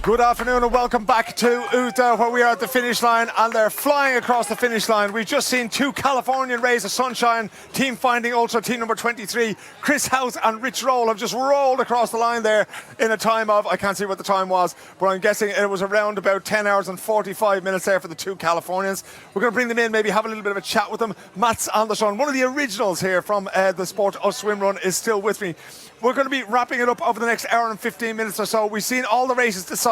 Good afternoon and welcome back to ÖtillÖ, where we are at the finish line and they're flying across the finish line. We've just seen two Californian rays of sunshine, Team Finding Ultra, team number 23, Chris Hauth and Rich Roll have just rolled across the line there in a time of, I can't see what the time was, but I'm guessing it was around about 10 hours and 45 minutes there for the two Californians. We're going to bring them in, maybe have a little bit of a chat with them. Mats Andersson, one of the originals here from the sport of swim run, is still with me. We're going to be wrapping it up over the next hour and 15 minutes or so. We've seen all the races decided.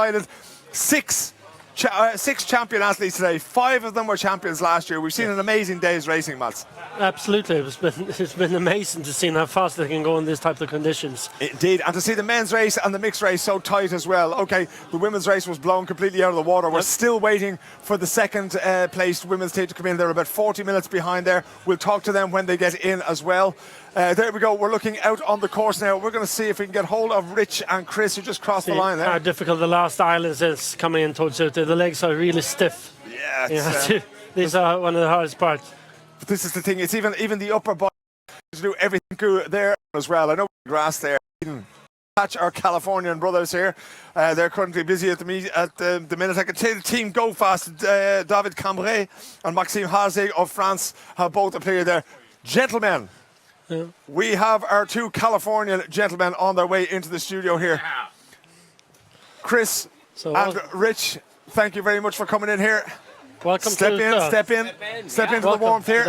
Six champion athletes today. 5 of them were champions last year. We've seen an amazing day's racing, Mats. Absolutely. It's been amazing to see how fast they can go in these type of conditions. Indeed, and to see the men's race and the mixed race so tight as well. Okay, the women's race was blown completely out of the water. We're still waiting for the second placed women's team to come in. They're about 40 minutes behind there. We'll talk to them when they get in as well. There we go. We're looking out on the course now. We're going to see if we can get hold of Rich and Chris, who just crossed the line there. How difficult the last island is coming in towards it. The legs are really stiff. Yeah, these are one of the hardest parts. But this is the thing. It's even the upper body to do everything good there as well. I know grass there. Catch our Californian brothers here. They're currently busy at the minute. I can tell the team Go Fast, David Cambrai and Maxime Harzé of France have both appeared there. Gentlemen, we have our two Californian gentlemen on their way into the studio here. Chris and Rich, thank you very much for coming in here. Welcome. Step into the warmth here.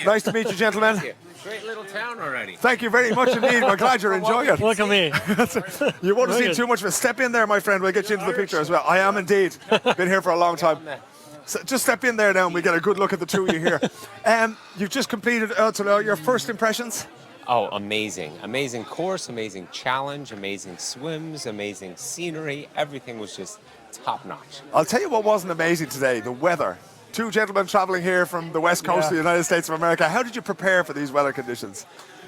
Nice to meet you, gentlemen. Great little town already. Thank you very much indeed. We're glad you're enjoying it. Welcome here. You won't have seen too much of it. Step in there, my friend. We'll get you into the picture as well. I am indeed. Been here for a long time. So just step in there now and we get a good look at the two of you here. You've just completed ÖtillÖ. Your first impressions? Oh, amazing. Amazing course, amazing challenge, amazing swims, amazing scenery. Everything was just top notch. I'll tell you what wasn't amazing today, the weather. Two gentlemen traveling here from the west coast of the United States of America. How did you prepare for these weather conditions?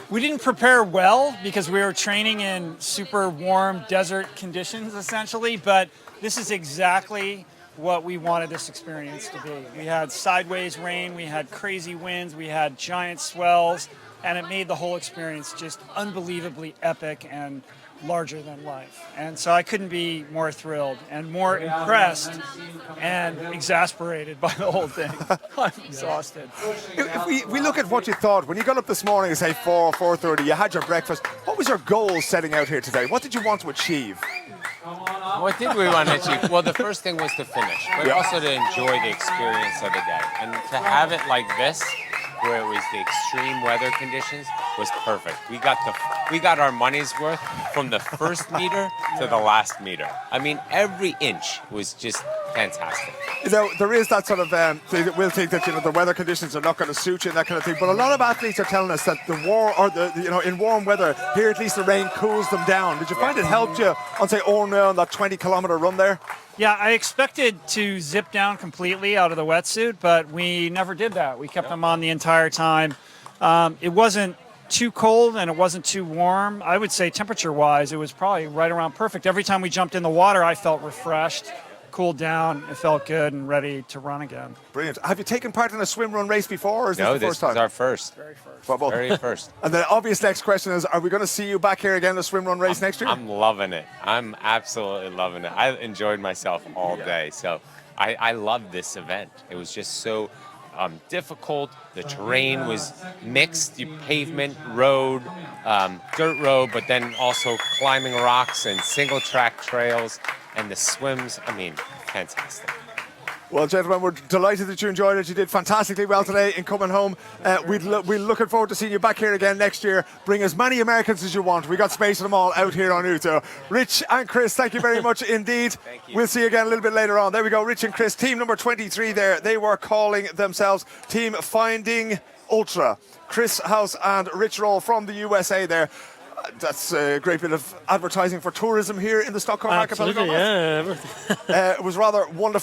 We didn't prepare well because we were training in super warm desert conditions essentially, but this is exactly what we wanted this experience to be. We had sideways rain, we had crazy winds, we had giant swells, and it made the whole experience just unbelievably epic and larger than life. And so I couldn't be more thrilled and more impressed and exasperated by the whole thing. I'm exhausted. If we look at what you thought, when you got up this morning at say 4:30, you had your breakfast, what was your goal setting out here today? What did you want to achieve? What did we want to achieve? Well, the first thing was to finish, but also to enjoy the experience of the day. And to have it like this, where it was the extreme weather conditions, was perfect. We got our money's worth from the first meter to the last meter. I mean, every inch was just fantastic. You know, there is that sort of thing that we'll think that the weather conditions are not going to suit you and that kind of thing. But a lot of athletes are telling us that in warm weather here at least the rain cools them down. Did you find it helped you on say Ornell on that 20-kilometer run there? Yeah, I expected to zip down completely out of the wetsuit, but we never did that. We kept them on the entire time. It wasn't too cold and it wasn't too warm. I would say temperature-wise, it was probably right around perfect. Every time we jumped in the water, I felt refreshed, cooled down, it felt good and ready to run again. Brilliant. Have you taken part in a swim run race before, or is No, this the first time? No, this is our first. Very first. Very first. And the obvious next question is, are we going to see you back here again in a swim run race next year? I'm loving it. I'm absolutely loving it. I enjoyed myself all day. So I loved this event. It was just so difficult. The terrain was mixed, pavement, road, dirt road, but then also climbing rocks and single track trails. And the swims, I mean, fantastic. Well, gentlemen, we're delighted that you enjoyed it. You did fantastically well today in coming home. We're looking forward to seeing you back here again next year. Bring as many Americans as you want. We got space for them all out here on ÖtillÖ. Rich and Chris, thank you very much indeed. Thank you. We'll see you again a little bit later on. There we go, Rich and Chris, team number 23 there. They were calling themselves Team Finding Ultra. Chris Hauth and Rich Roll from the USA there. That's a great bit of advertising for tourism here in the Stockholm archipelago. Absolutely, yeah. It was rather wonderful.